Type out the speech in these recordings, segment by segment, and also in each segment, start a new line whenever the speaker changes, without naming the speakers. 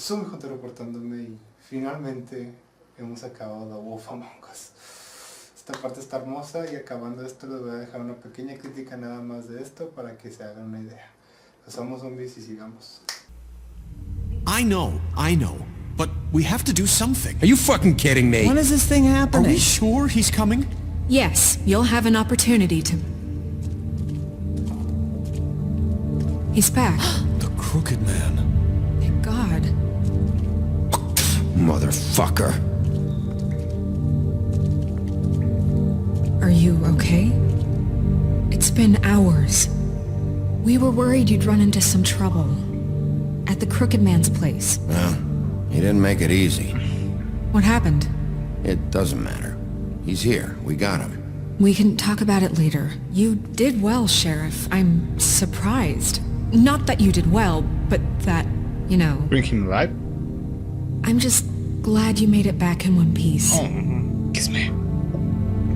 Zombiehunter reportándome y finalmente hemos acabado The Wolf Among Us. Esta parte está hermosa y acabando esto les voy a dejar una pequeña crítica nada más de esto para que se hagan una idea. Somos zombies y sigamos.
I know, but we have to do something. Are you fucking kidding me?
When is this thing happening?
Are we sure he's coming?
Yes, you'll have an opportunity to... He's back.
The Crooked Man.
Thank God.
Motherfucker.
Are you okay? It's been hours. We were worried you'd run into some trouble. At the Crooked Man's place.
Well, he didn't make it easy.
What happened?
It doesn't matter. He's here. We got him.
We can talk about it later. You did well, Sheriff. I'm surprised. Not that you did well, but that, you know...
Bring him alive?
I'm just glad you made it back in one piece.
Oh, kiss me.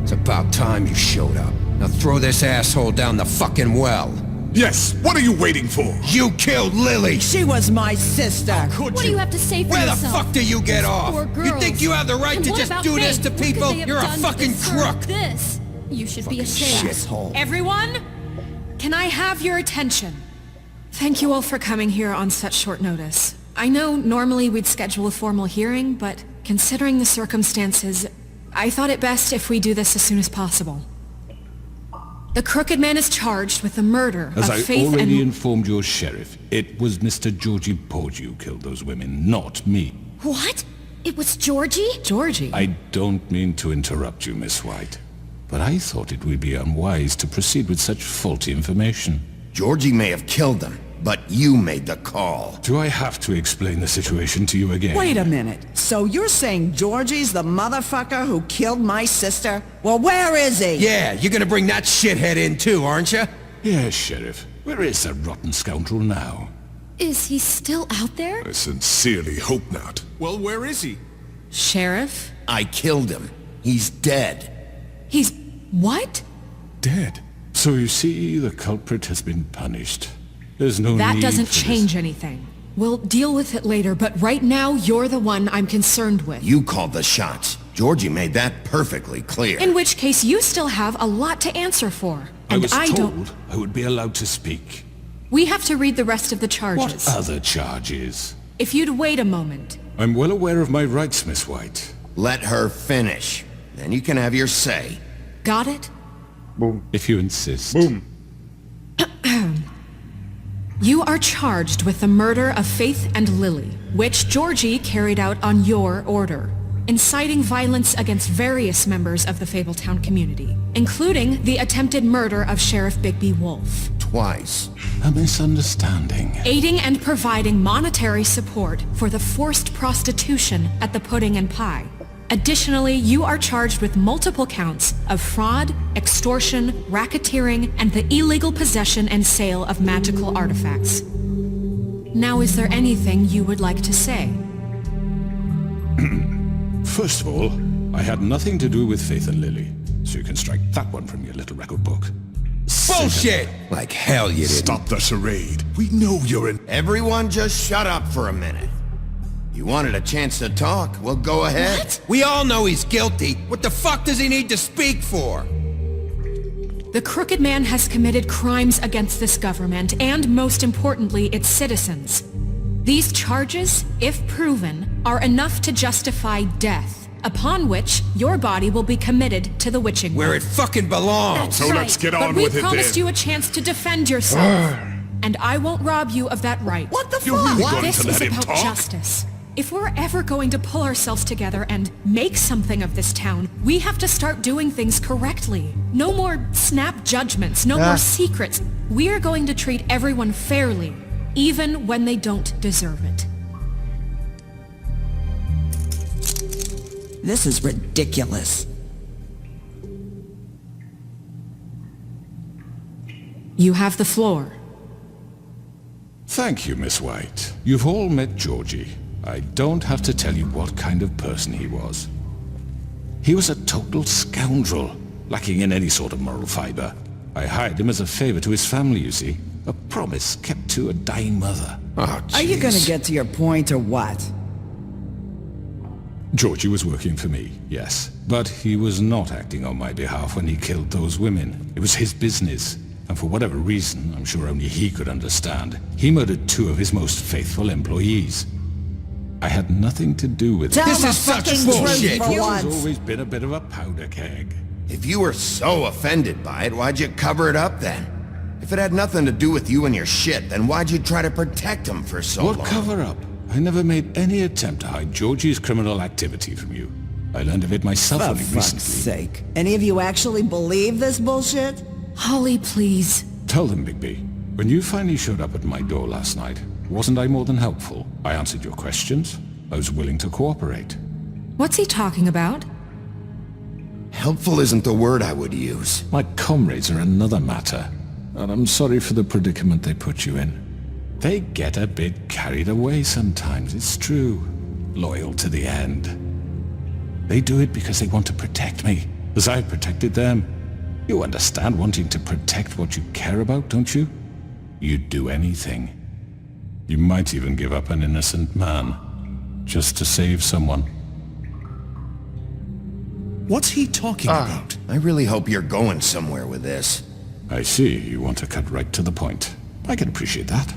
It's about time you showed up. Now throw this asshole down the fucking well.
Yes, what are you waiting for?
You killed Lily!
She was my sister.
Could
What do you have to say for
Where
yourself?
the fuck do you get off?
Poor
You
girls.
think you have the right
And
to
what
just
about
do this
Faith?
to
What could
people?
they have
You're a
done to
fucking
deserve
crook!
This. You should be ashamed.
Shithole.
Everyone, can I have your attention? Thank you all for coming here on such short notice. I know normally we'd schedule a formal hearing, but considering the circumstances, I thought it best if we do this as soon as possible. The Crooked Man is charged with the murder
As
of
I
Faith
already
and...
informed your sheriff, it was Mr. Georgie Porgy who killed those women, not me.
What? It was Georgie?
Georgie?
I don't mean to interrupt you, Miss White, but I thought it would be unwise to proceed with such faulty information.
Georgie may have killed him, but you made the call.
Do I have to explain the situation to you again?
Wait a minute. So you're saying Georgie's the motherfucker who killed my sister? Well, where is he?
Yeah, you're gonna bring that shithead in too, aren't you?
Yes, Sheriff. Where is that rotten scoundrel now?
Is he still out there?
I sincerely hope not.
Well, where is he?
Sheriff?
I killed him. He's dead.
He's... what?
Dead. So you see, the culprit has been punished. There's no
That
need
doesn't
for this.
change anything. We'll deal with it later, but right now, you're the one I'm concerned with.
You called the shots. Georgie made that perfectly clear.
In which case, you still have a lot to answer for.
I
And
was
I
told
don't...
I would be allowed to speak.
We have to read the rest of the charges.
What other charges?
If you'd wait a moment.
I'm well aware of my rights, Miss White.
Let her finish. Then you can have your say.
Got it?
Boom.
If you insist.
Boom.
You are charged with the murder of Faith and Lily, which Georgie carried out on your order, inciting violence against various members of the Fabletown community, including the attempted murder of Sheriff Bigby Wolf.
Twice.
A misunderstanding.
Aiding and providing monetary support for the forced prostitution at the Pudding and Pie. Additionally, you are charged with multiple counts of fraud, extortion, racketeering, and the illegal possession and sale of magical artifacts. Now, is there anything you would like to say?
First of all, I had nothing to do with Faith and Lily, so you can strike that one from your little record book.
Bullshit! Like hell you didn't.
Stop the charade. We know you're in...
Everyone just shut up for a minute. You wanted a chance to talk? Well, go ahead.
What?
We all know he's guilty. What the fuck does he need to speak for?
The Crooked Man has committed crimes against this government and, most importantly, its citizens. These charges, if proven, are enough to justify death, upon which your body will be committed to the witching
Where
well.
it fucking belongs.
So let's get
But
on
we
with it
promised
then.
you a chance to defend yourself, and I won't rob you of that right.
What the
You're
fuck?
really going
This
to
is
let him
about
talk?
justice. If we're ever going to pull ourselves together and make something of this town, we have to start doing things correctly. No more snap judgments, no more secrets. We are going to treat everyone fairly, even when they don't deserve it.
This is ridiculous.
You have the floor.
Thank you, Miss White. You've all met Georgie. I don't have to tell you what kind of person he was. He was a total scoundrel, lacking in any sort of moral fiber. I hired him as a favor to his family, you see. A promise kept to a dying mother.
Oh,
Are you gonna
jeez.
get to your point or what?
Georgie was working for me, yes. But he was not acting on my behalf when he killed those women. It was his business. And for whatever reason, I'm sure only he could understand, he murdered 2 of his most faithful employees. I had nothing to do with
Tell
it.
This
the
is such
fucking
bullshit.
truth for
He's
once.
always been a bit of a powder keg.
If you were so offended by it, why'd you cover it up then? If it had nothing to do with you and your shit, then why'd you try to protect him for so long?
What cover-up? I never made any attempt to hide Georgie's criminal activity from you. I learned of it myself
For
only
fuck's
recently.
sake. Any of you actually believe this bullshit?
Holly, please.
Tell them, Bigby. When you finally showed up at my door last night, wasn't I more than helpful? I answered your questions. I was willing to cooperate.
What's he talking about?
Helpful isn't the word I would use.
My comrades are another matter, and I'm sorry for the predicament they put you in. They get a bit carried away sometimes, it's true. Loyal to the end. They do it because they want to protect me, as I protected them. You understand wanting to protect what you care about, don't you? You'd do anything. You might even give up an innocent man, just to save someone.
What's he talking about?
I really hope you're going somewhere with this.
I see you want to cut right to the point. I can appreciate that.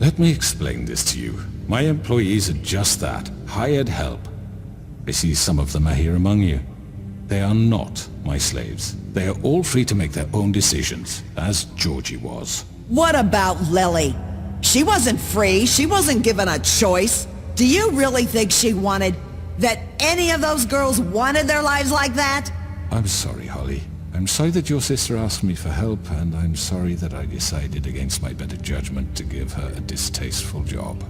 Let me explain this to you. My employees are just that, hired help. I see some of them are here among you. They are not my slaves. They are all free to make their own decisions, as Georgie was.
What about Lily? She wasn't free. She wasn't given a choice. Do you really think she wanted... that any of those girls wanted their lives like that?
I'm sorry, Holly. I'm sorry that your sister asked me for help, and I'm sorry that I decided against my better judgment to give her a distasteful job.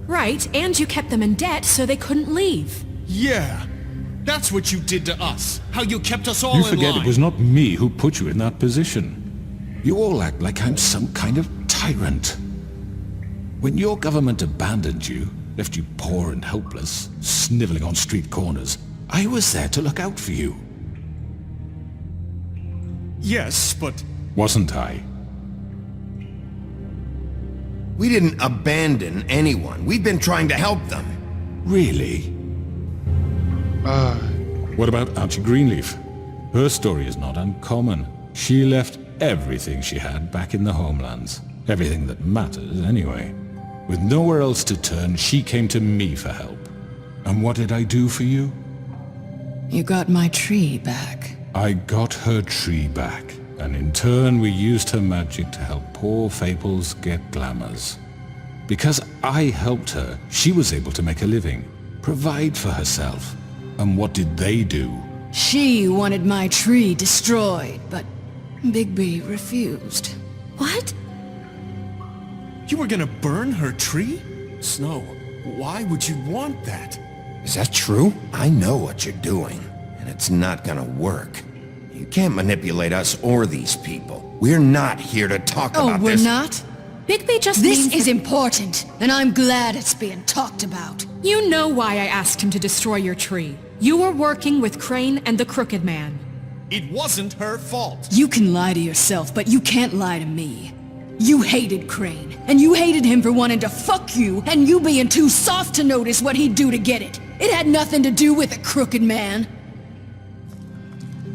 Right, and you kept them in debt so they couldn't leave.
Yeah. That's what you did to us. How you kept us all
You
in
forget
line.
it was not me who put you in that position. You all act like I'm some kind of tyrant. When your government abandoned you, left you poor and helpless, sniveling on street corners, I was there to look out for you.
Yes, but...
Wasn't I?
We didn't abandon anyone. We've been trying to help them.
Really? What about Auntie Greenleaf? Her story is not uncommon. She left everything she had back in the homelands. Everything that matters, anyway. With nowhere else to turn, she came to me for help. And what did I do for you?
You got my tree back.
I got her tree back, and in turn we used her magic to help poor Fables get glamours. Because I helped her, she was able to make a living, provide for herself. And what did they do?
She wanted my tree destroyed, but Bigby refused.
What?
You were gonna burn her tree? Snow, why would you want that?
Is that true? I know what you're doing, and it's not gonna work. You can't manipulate us or these people. We're not here to talk about
Oh, we're
this.
not?
Bigby just
This
means
is
that
important, and I'm glad it's being talked about.
you know why I asked him to destroy your tree. You were working with Crane and the Crooked Man.
It wasn't her fault.
You can lie to yourself, but you can't lie to me. You hated Crane, and you hated him for wanting to fuck you, and you being too soft to notice what he'd do to get it. It had nothing to do with the Crooked Man.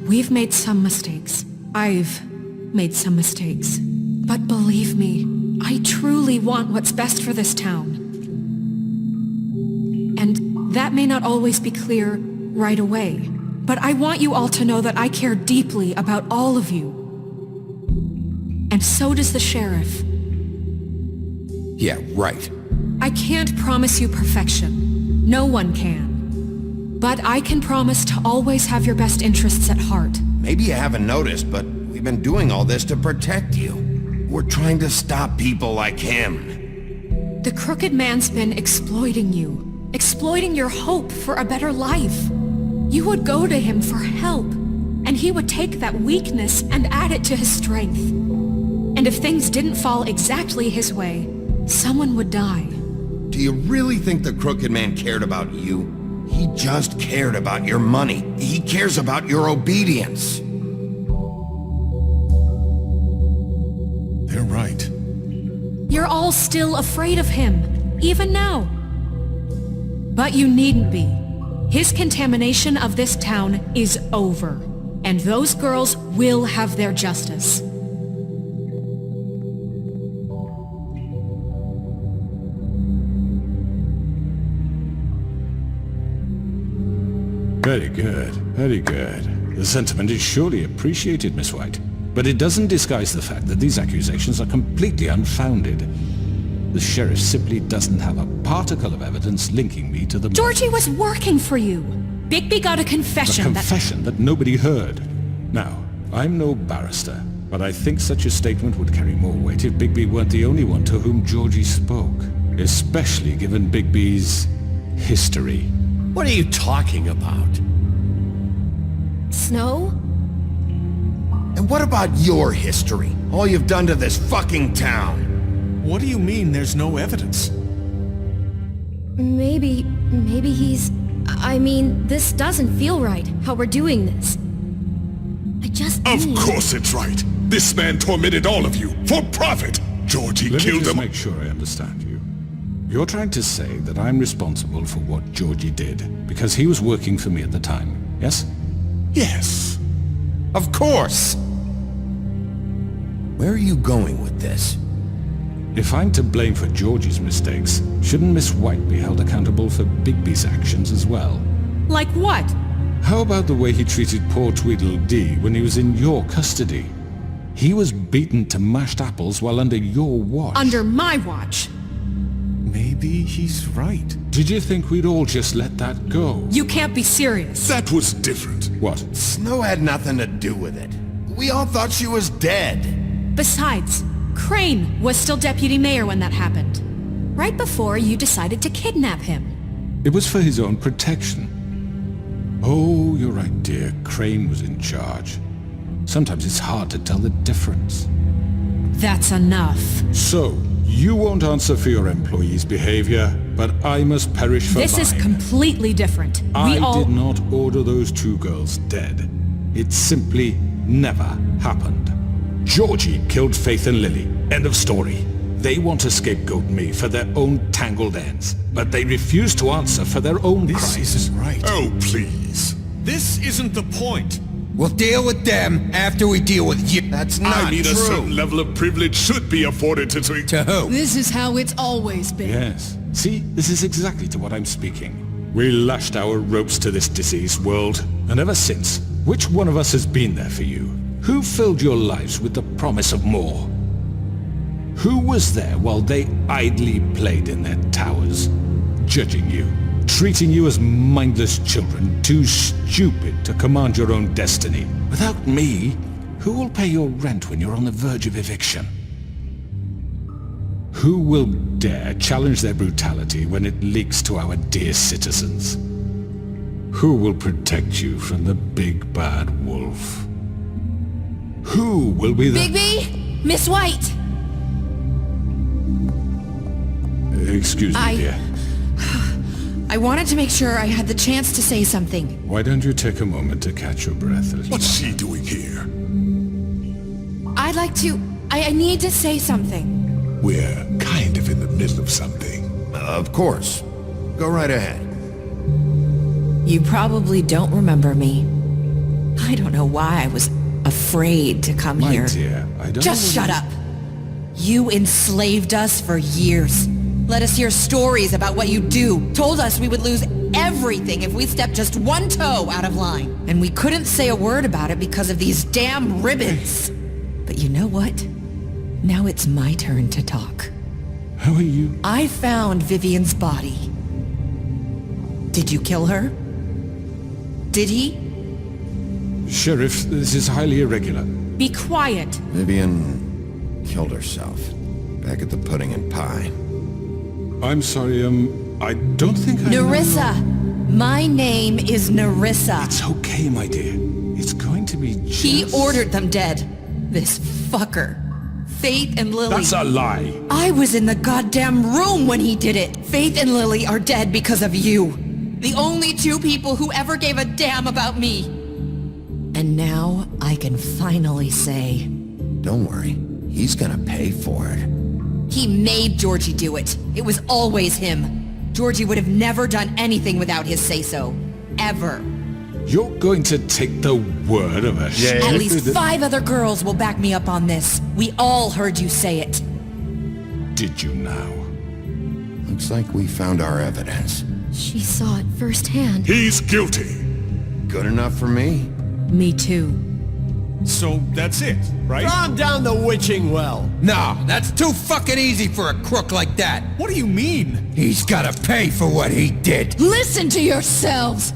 We've made some mistakes. I've made some mistakes. But believe me, I truly want what's best for this town. And that may not always be clear right away, but I want you all to know that I care deeply about all of you. And so does the sheriff.
Yeah, right.
I can't promise you perfection. No one can. But I can promise to always have your best interests at heart.
Maybe you haven't noticed, but we've been doing all this to protect you. We're trying to stop people like him.
The Crooked Man's been exploiting you, exploiting your hope for a better life. You would go to him for help, and he would take that weakness and add it to his strength. And if things didn't fall exactly his way, someone would die.
Do you really think the Crooked Man cared about you? He just cared about your money. He cares about your obedience.
They're right.
You're all still afraid of him, even now. But you needn't be. His contamination of this town is over, and those girls will have their justice.
Very good, very good. The sentiment is surely appreciated, Miss White. But it doesn't disguise the fact that these accusations are completely unfounded. The sheriff simply doesn't have a particle of evidence linking me to the...
Georgie was working for you. Bigby got a confession
A confession that nobody heard. Now, I'm no barrister, but I think such a statement would carry more weight if Bigby weren't the only one to whom Georgie spoke. Especially given Bigby's history.
What are you talking about?
Snow?
And what about your history? All you've done to this fucking town?
What do you mean there's no evidence?
Maybe he's... I mean, this doesn't feel right, how we're doing this. I just
Of
need...
course it's right. This man tormented all of you for profit. Georgie
Let me
killed
just
them.
make sure I understand you. You're trying to say that I'm responsible for what Georgie did because he was working for me at the time, yes?
Yes.
Of course! Where are you going with this?
If I'm to blame for Georgie's mistakes, shouldn't Miss White be held accountable for Bigby's actions as well?
Like what?
How about the way he treated poor Tweedledee when he was in your custody? He was beaten to mashed apples while under your watch.
Under my watch.
Maybe he's right.
Did you think we'd all just let that go?
You can't be serious.
That was different.
What?
Snow had nothing to do with it. We all thought she was dead.
Besides, Crane was still deputy mayor when that happened. Right before you decided to kidnap him.
It was for his own protection. Oh, you're right, dear. Crane was in charge. Sometimes it's hard to tell the difference.
That's enough.
So, you won't answer for your employees' behavior, but I must perish for
This
mine.
is completely different.
I did not order those two girls dead. It simply never happened. Georgie killed Faith and Lily. End of story. They want to scapegoat me for their own tangled ends, but they refuse to answer for their own
This
crimes.
isn't right.
Oh, please.
This isn't the point.
We'll deal with them after we deal with you. That's not
I mean,
true.
a certain level of privilege should be afforded to...
To who?
This is how it's always been.
Yes. See, this is exactly to what I'm speaking. We lashed our ropes to this diseased world, and ever since, which one of us has been there for you? Who filled your lives with the promise of more? Who was there while they idly played in their towers, judging you, treating you as mindless children, too stupid to command your own destiny? Without me, who will pay your rent when you're on the verge of eviction? Who will dare challenge their brutality when it leaks to our dear citizens? Who will protect you from the big bad wolf? Who will be the...
Bigby! Miss White!
Excuse me, dear.
I wanted to make sure I had the chance to say something.
Why don't you take a moment to catch your breath?
What's she doing here?
I'd like to... I need to say something.
We're kind of in the middle of something.
Of course. Go right ahead.
You probably don't remember me. I don't know why I was afraid to come
My
here.
dear, I don't...
Just shut up. You enslaved us for years. Let us hear stories about what you do. Told us we would lose everything if we stepped just one toe out of line. And we couldn't say a word about it because of these damn ribbons. But you know what? Now it's my turn to talk.
How are you?
I found Vivian's body. Did you kill her? Did he?
Sheriff, this is highly irregular.
Be quiet.
Vivian killed herself. Back at the Pudding and Pie.
I'm sorry, I don't think I...
Nerissa! My name is Nerissa.
It's okay, my dear. It's going to be just...
He ordered them dead. This fucker. Faith and Lily.
That's a lie.
I was in the goddamn room when he did it. Faith and Lily are dead because of you. The only two people who ever gave a damn about me. And now I can finally say...
Don't worry. He's gonna pay for it.
He made Georgie do it. It was always him. Georgie would have never done anything without his say-so. Ever.
You're going to take the word of a
At least 5 other girls will back me up on this. We all heard you say it.
Did you now?
Looks like we found our evidence.
She saw it firsthand.
He's guilty.
Good enough for me?
Me too.
So that's it, right?
Calm down the witching well.
No, that's too fucking easy for a crook like that.
What do you mean?
He's gotta pay for what he did.
Listen to yourselves!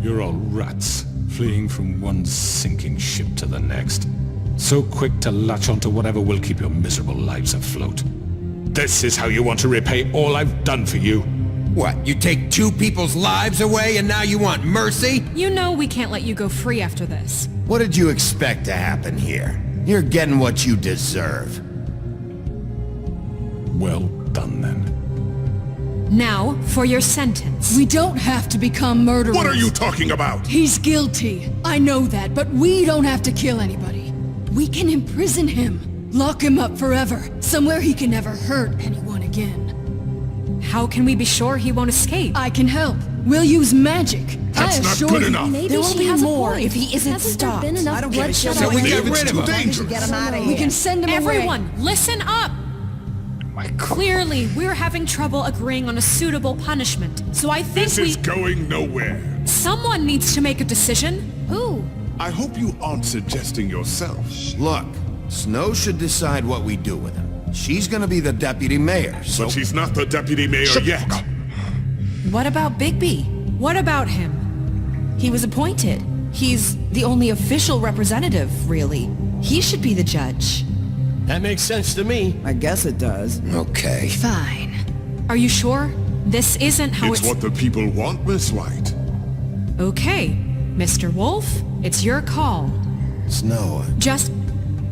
You're all rats, fleeing from one sinking ship to the next. So quick to latch onto whatever will keep your miserable lives afloat. This is how you want to repay all I've done for you?
What, you take 2 people's lives away and now you want mercy?
You know we can't let you go free after this.
What did you expect to happen here? You're getting what you deserve.
Well done then.
Now, for your sentence.
We don't have to become murderers.
What are you talking about?
He's guilty. I know that, but we don't have to kill anybody. We can imprison him. Lock him up forever. Somewhere he can never hurt anyone again.
How can we be sure he won't escape?
I can help. We'll use magic.
That's
I
not
assure
good
you.
enough.
Maybe
There will
she
be
has
more
a point.
if he isn't
Hasn't
stopped.
there been enough
I don't get it.
bloodshed
So we
already?
get
It's
rid of
too
him.
dangerous.
Get him out of
We
here.
can send him away.
Everyone, listen up! Clearly, we're having trouble agreeing on a suitable punishment. So I think
This is going nowhere.
someone needs to make a decision.
Who?
I hope you aren't suggesting yourself.
Look, Snow should decide what we do with him. She's gonna be the deputy mayor, so...
But she's not the deputy mayor yet.
What about Bigby?
What about him?
He was appointed. He's the only official representative, really. He should be the judge.
That makes sense to me.
I guess it does.
Okay.
Fine.
Are you sure? This isn't how
It's what the people want, Miss White.
Okay, Mr. Wolf, it's your call.
Snow,
Just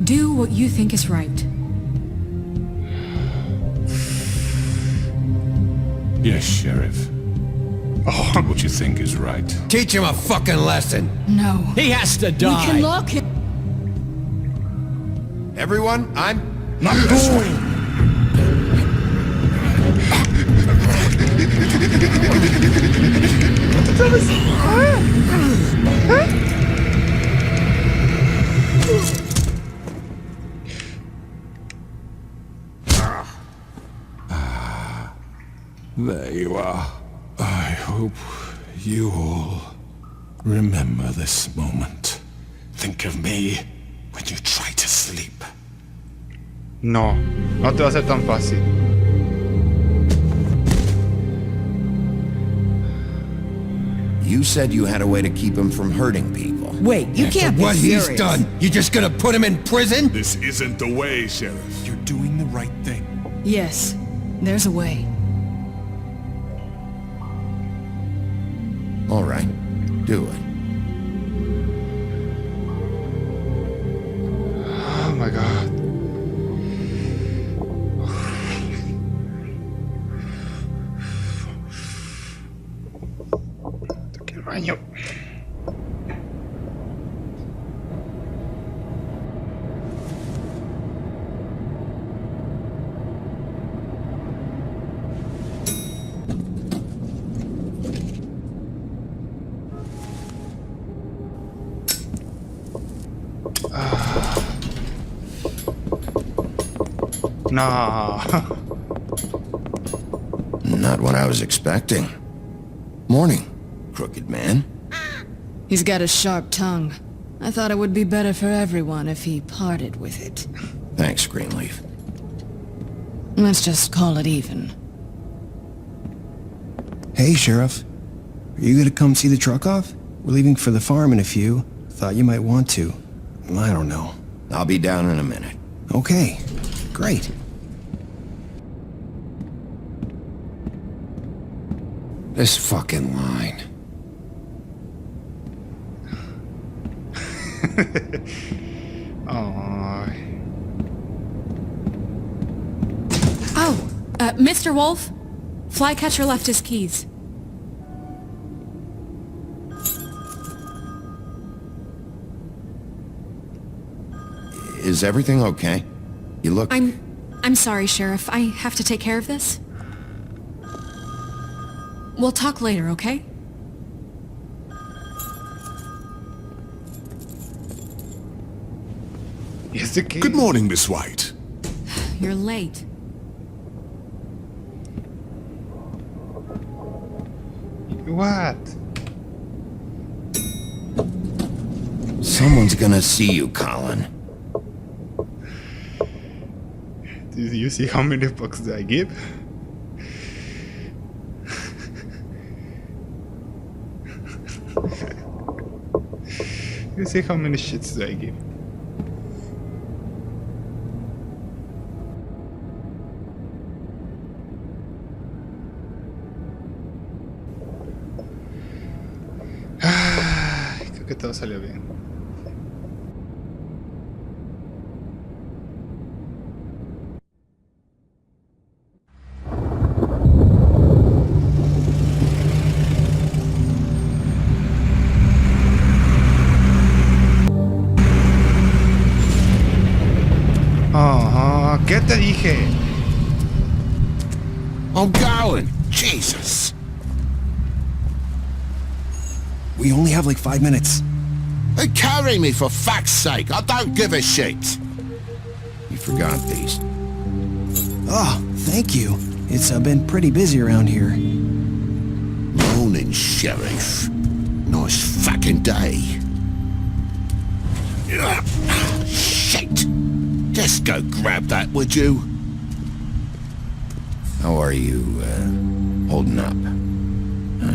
do what you think is right.
Yes, Sheriff. Do what you think is right.
teach him a fucking lesson.
No.
He has to
We
die.
can lock him.
Everyone, I'm...
Not this way.
There you are. I hope you all remember this moment. Think of me when you try to sleep.
No, no te va a ser tan fácil.
You said you had a way to keep him from hurting people.
Wait, you can't be
What
serious.
he's done, you just gonna put him in prison?
This isn't the way, Sheriff.
You're doing the right thing.
Yes, there's a way.
All right, do it.
Oh my god. Toque el baño. No.
Not what I was expecting. Morning, crooked man.
He's got a sharp tongue. I thought it would be better for everyone if he parted with it.
Thanks, Greenleaf.
Let's just call it even.
Hey, Sheriff. Are you gonna come see the truck off? We're leaving for the farm in a few. Thought you might want to. I don't know.
I'll be down in a minute.
Okay. Great.
This fucking line.
Oh, Mr. Wolf, Flycatcher left his keys.
Is everything okay? You look...
I'm I'm sorry, Sheriff. I have to take care of this. We'll talk later, okay?
Good morning, Miss White.
You're late.
What?
Someone's gonna see you, Colin.
Do you see how many bucks do I give? You see how many shits do I give? Creo que todo salió bien. Oh, ¿qué te dije?
I'm going. Jesus.
We only have like 5 minutes.
Hey, carry me for fuck's sake. I don't give a shit.
You forgot these.
Oh, thank you. It's been pretty busy around here.
Morning, Sheriff. Nice fucking day. Shit. Just go grab that, would you?
How are you, holding up?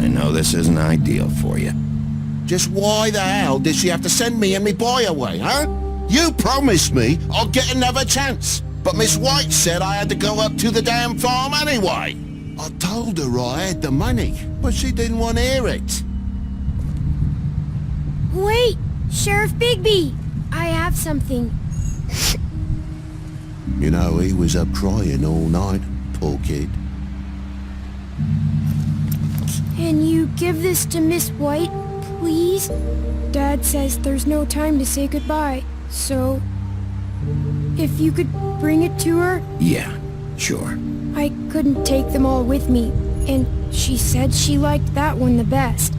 I know this isn't ideal for you.
Just why the hell did she have to send me and me boy away, huh? You promised me I'd get another chance, but Miss White said I had to go up to the damn farm anyway. I told her I had the money, but she didn't want to hear it.
Wait, Sheriff Bigby! I have something.
You know, he was up crying all night, poor kid.
Can you give this to Miss White, please? Dad says there's no time to say goodbye, so... if you could bring it to her?
Yeah, sure.
I couldn't take them all with me, and she said she liked that one the best.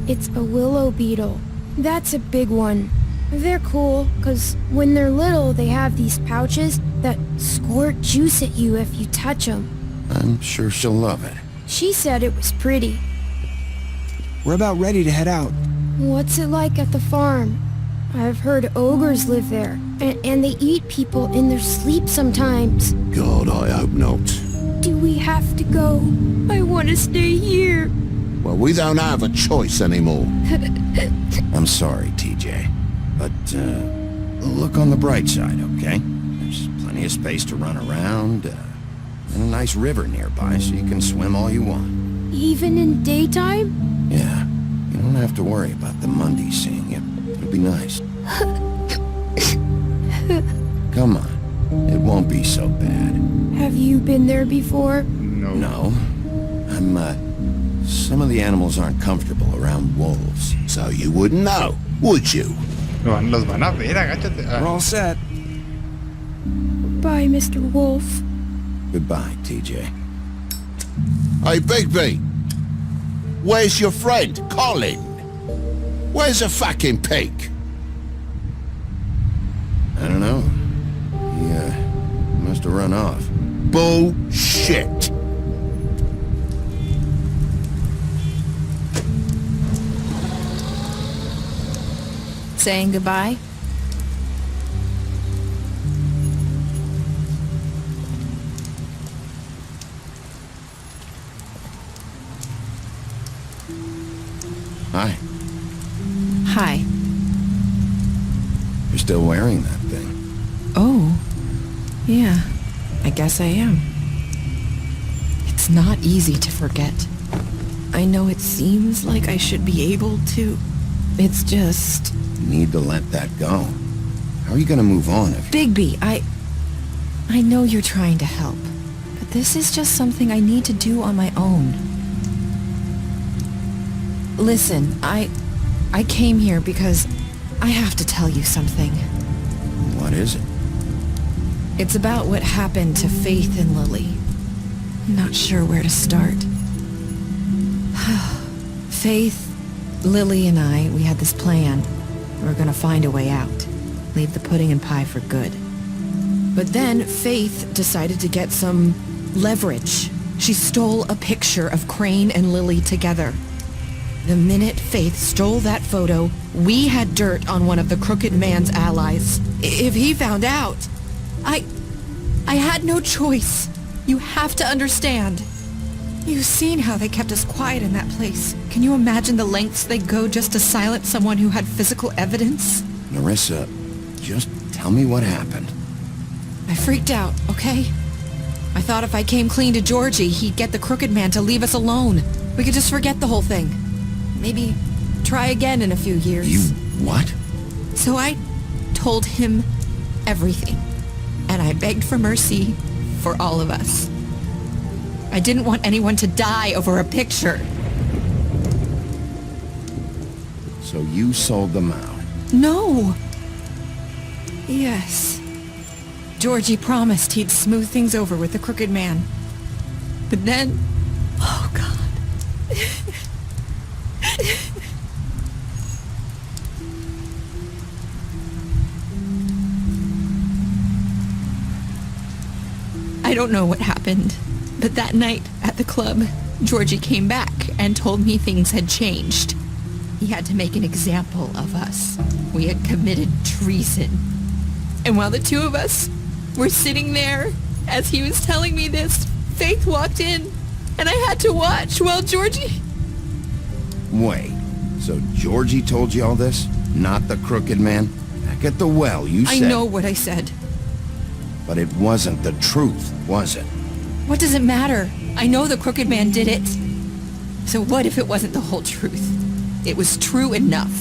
It's a willow beetle. That's a big one. They're cool, 'cause when they're little, they have these pouches that squirt juice at you if you touch them.
I'm sure she'll love it.
She said it was pretty.
We're about ready to head out.
What's it like at the farm? I've heard ogres live there, and they eat people in their sleep sometimes.
God, I hope not.
Do we have to go? I want to stay here.
Well, we don't have a choice anymore.
I'm sorry, TJ. But, look on the bright side, okay? There's plenty of space to run around, and a nice river nearby so you can swim all you want.
Even in daytime?
Yeah, you don't have to worry about the Mundy seeing you. It'll be nice. Come on, it won't be so bad.
Have you been there before?
No. Some of the animals aren't comfortable around wolves.
So you wouldn't know, would you?
Los van a ver, agáchate.
We're all set.
Bye, Mr. Wolf.
Goodbye, TJ.
Hey, Bigby. Where's your friend, Colin? Where's the fucking pig?
I don't know. He, must have run off.
Bullshit.
Saying goodbye?
Hi.
Hi.
You're still wearing that thing.
Oh. Yeah. I guess I am. It's not easy to forget. I know it seems like I should be able to. It's just...
You need to let that go. How are you gonna move on if...
Bigby, I know you're trying to help, but this is just something I need to do on my own. Listen, I came here because I have to tell you something.
What is it?
It's about what happened to Faith and Lily. I'm not sure where to start. Faith, Lily, and I, we had this plan. We were gonna find a way out. Leave the pudding and pie for good. But then Faith decided to get some leverage. She stole a picture of Crane and Lily together. The minute Faith stole that photo, we had dirt on one of the Crooked Man's allies. If he found out, I had no choice. You have to understand. You've seen how they kept us quiet in that place. Can you imagine the lengths they go just to silence someone who had physical evidence?
Nerissa, just tell me what happened.
I freaked out, okay? I thought if I came clean to Georgie, he'd get the Crooked Man to leave us alone. We could just forget the whole thing. Maybe try again in a few years.
You what?
So I told him everything. And I begged for mercy for all of us. I didn't want anyone to die over a picture.
So you sold them out?
No. Yes. Georgie promised he'd smooth things over with the Crooked Man. But then... Oh, God. I don't know what happened, but that night at the club, Georgie came back and told me things had changed. He had to make an example of us. We had committed treason. And while the two of us were sitting there, as he was telling me this, Faith walked in, and I had to watch while Georgie...
Wait, so Georgie told you all this? Not the Crooked Man? Back at the well, you said...
I know what I said.
But it wasn't the truth, was it?
What does it matter? I know the Crooked Man did it. So what if it wasn't the whole truth? It was true enough.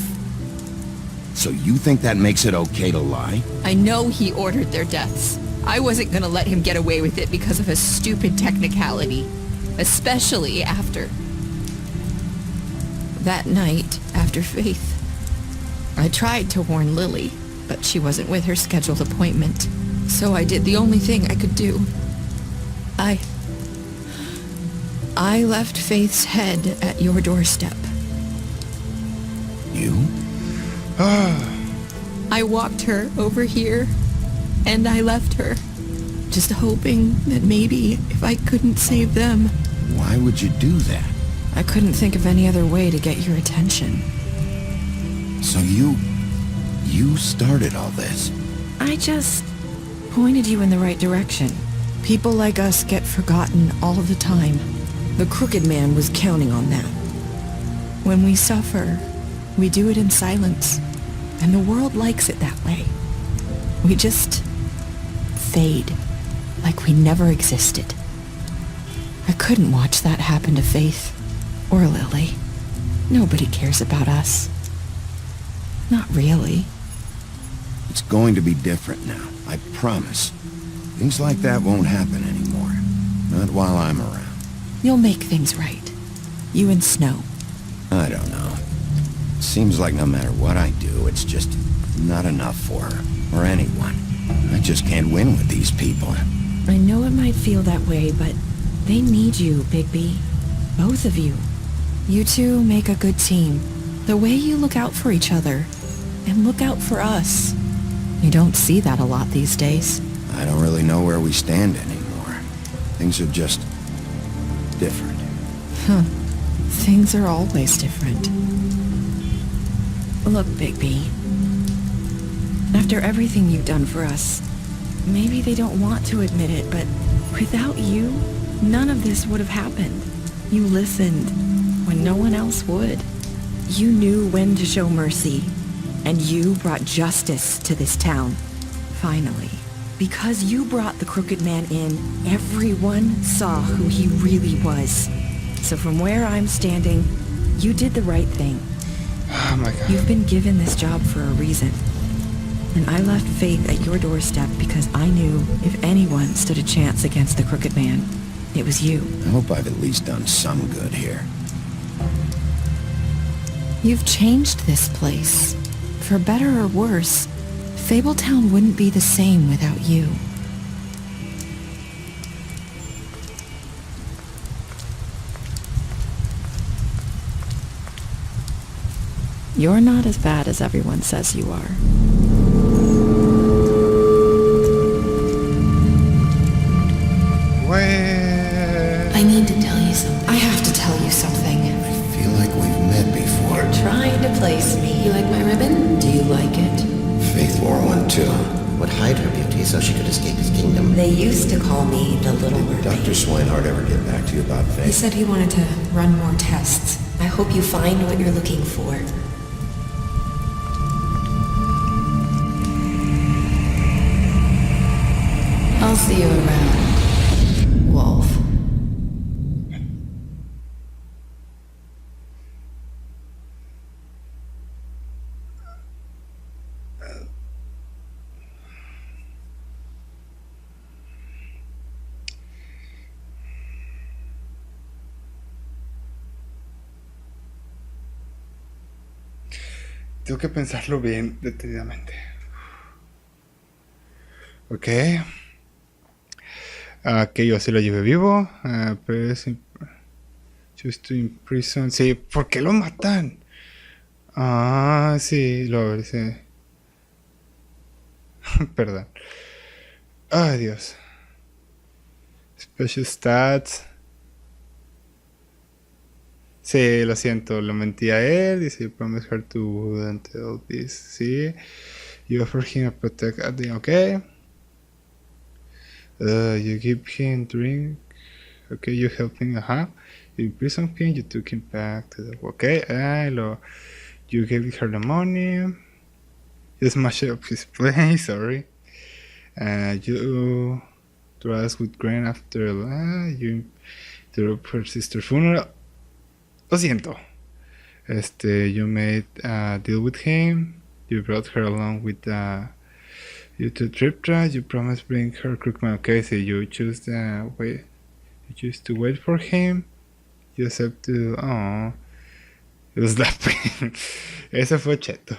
So you think that makes it okay to lie?
I know he ordered their deaths. I wasn't gonna let him get away with it because of a stupid technicality. Especially after... That night, after Faith, I tried to warn Lily, but she wasn't with her scheduled appointment. So I did the only thing I could do. I left Faith's head at your doorstep.
You?
I walked her over here, and I left her, just hoping that maybe if I couldn't save them...
Why would you do that?
I couldn't think of any other way to get your attention.
So you started all this?
I just pointed you in the right direction. People like us get forgotten all the time. The Crooked Man was counting on that. When we suffer, we do it in silence, and the world likes it that way. We just fade, like we never existed. I couldn't watch that happen to Faith, or Lily. Nobody cares about us. Not really.
It's going to be different now, I promise. Things like that won't happen anymore. Not while I'm around.
You'll make things right. You and Snow.
I don't know. Seems like no matter what I do, it's just not enough for her, or anyone. I just can't win with these people.
I know it might feel that way, but they need you, Bigby. Both of you. You two make a good team. The way you look out for each other, and look out for us. You don't see that a lot these days.
I don't really know where we stand anymore. Things are just different.
Huh. Things are always different. Look, Bigby. After everything you've done for us, maybe they don't want to admit it, but without you, none of this would have happened. You listened when no one else would. You knew when to show mercy, and you brought justice to this town. Finally. Because you brought the Crooked Man in, everyone saw who he really was. So from where I'm standing, you did the right thing.
Oh my God.
You've been given this job for a reason. And I left Faith at your doorstep because I knew if anyone stood a chance against the Crooked Man, it was you.
I hope I've at least done some good here.
You've changed this place. For better or worse, Fabletown wouldn't be the same without you.
You're not as bad as everyone says you are.
I need to tell you something. I have to tell you something.
I feel like we've met before.
You're trying to place me. You like my ribbon? Do you like it?
Faith wore one too. Would hide her beauty so she could escape his kingdom.
They used to call me the Little
Did
Mermaid.
Dr. Swinehart ever get back to you about Faith?
He said he wanted to run more tests.
I hope you find what you're looking for. I'll see you around, Wolf.
Tengo que pensarlo bien detenidamente. Ok. Que yo se lo llevé vivo. Pero es just in prison. Sí, ¿por qué lo matan? Sí, lo sí. Perdón. Ay, Dios. Special stats. Sí, lo siento, lo mentí a él. Dice, you promise her to until this. Sí. You offer him a protect. Okay. You give him drink. Okay, you help him. You imprison him. You took him back to the. Okay. You gave her the money. You smashed up his place. Sorry. You dressed with grain after. You interrupt her sister's funeral. Lo siento. You made a deal with him. You brought her along with you to trip trap. You promised bring her crookman. Okay, so you choose wait. You choose to wait for him. You accept to. Oh, it was that pain. Ese fue cheto.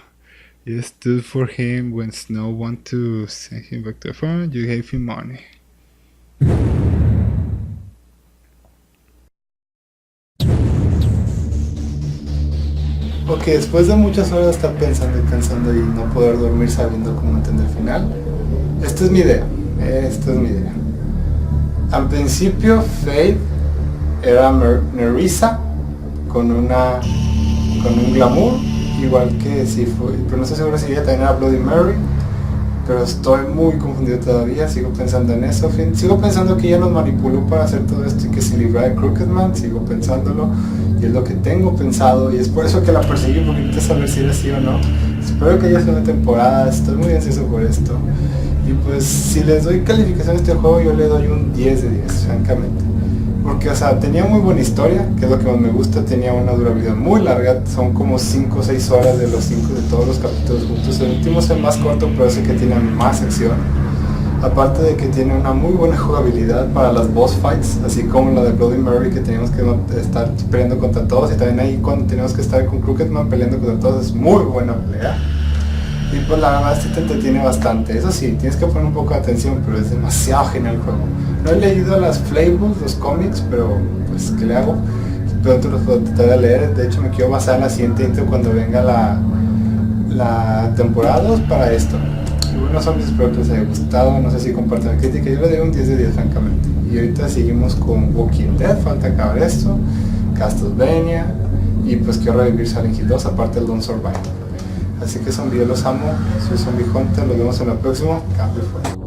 You stood for him when Snow wanted to send him back to the farm. You gave him money. Ok, después de muchas horas de estar pensando y no poder dormir sabiendo cómo entender el final, esta es mi idea. Al principio, Faith era Nerissa con un glamour, igual que si fue, pero no estoy seguro si ella también era Bloody Mary, pero estoy muy confundido todavía, sigo pensando en eso, sigo pensando que ella nos manipuló para hacer todo esto y que se librara de Crookedman, sigo pensándolo. Y es lo que tengo pensado y es por eso que la perseguí, porque necesito saber si era así o no. Espero que haya sido una temporada, estoy muy ansioso por esto. Y pues si les doy calificación a este juego, yo le doy un 10 de 10, francamente. Porque, o sea, tenía muy buena historia, que es lo que más me gusta, tenía una durabilidad muy larga, son como 5 o 6 horas de los 5 de todos los capítulos juntos. El último es el más corto, pero es el que tiene más acción. Aparte de que tiene una muy buena jugabilidad para las boss fights, así como la de Bloody Mary, que teníamos que estar peleando contra todos, y también ahí cuando teníamos que estar con Crookedman peleando contra todos, es muy buena pelea. Y pues la verdad este te entretiene bastante. Eso sí, tienes que poner un poco de atención, pero es demasiado genial el juego. No he leído las playbooks, los cómics, pero pues ¿qué le hago? Pronto los puedo tratar de leer. De hecho me quiero basar en la siguiente intro cuando venga la temporada 2 para esto. Y bueno, zombies, espero que les haya gustado. No sé si comparten la crítica, yo le doy un 10 de 10 francamente. Y ahorita seguimos con Walking Dead, falta acabar esto, Castlevania, y pues quiero revivir Silent Hill 2, aparte del Don't Survive. Así que zombie, los amo, soy Zombiehunter, nos vemos en la próxima, cambio fuera.